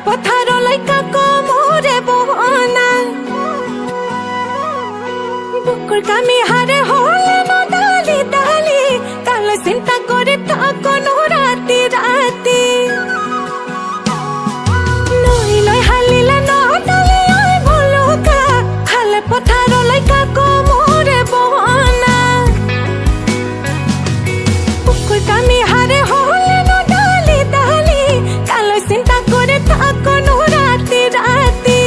পথাৰলৈ কাক মোৰে বহনা বুকুৰ কামি হাৰে হলে নদালি দালি তালৈ চিন্তা কৰি থাকনো ৰাতি ৰাতি নৈ লৈ হালিলে নদালি আই ভলুকা খালে পথাৰলৈ কাক মোৰে বহনা বুকুৰ কামি হাৰে হলে নদালি দালি তালৈ চিন্তা কৰি থাকনো ৰাতি ৰাতি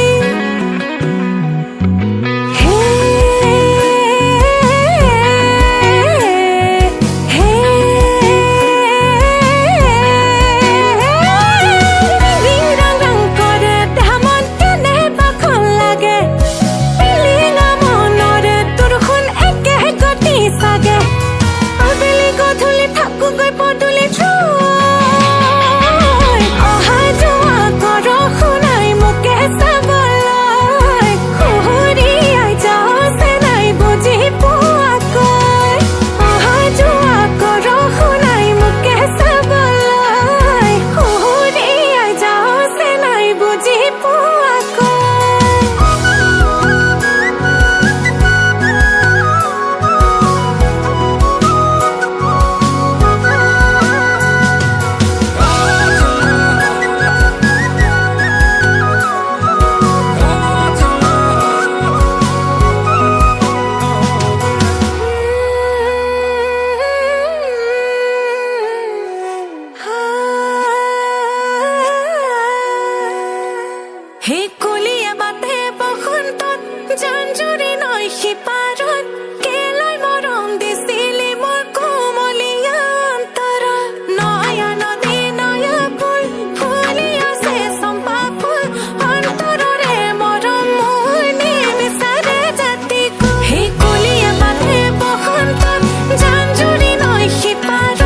হে কলিয়া বাটে বসন্তত জাঞ্জুৰি নৈ সিপাৰত কেলৈ মৰম দিছিলি মোৰ কোমলীয়া অন্তৰত নয়া নদী নয়া ফুল ফুলি আছে চম্পা ফুল অন্তৰৰে মৰম মোৰ নিবিচাৰে জাতি হে কলিয়া বাটে বসন্তত জাঞ্জুৰি নৈ সিপাৰত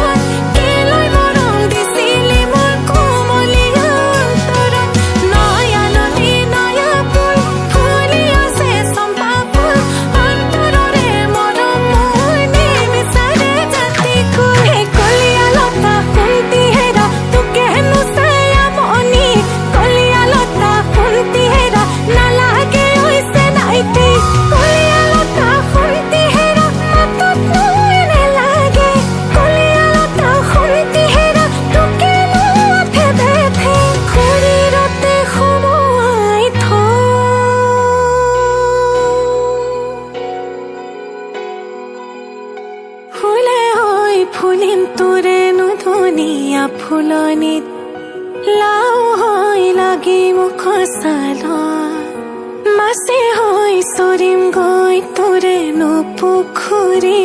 কেলৈ মৰম দিছিলি মোৰ কোমলীয়া অন্তৰত নয়া ফুলিম তোৰে নধুনীয়া ফুলনিত লাও হৈ লাগি মুখ চালত মাছে হৈ চৰিম গৈ তোৰে পুখুৰী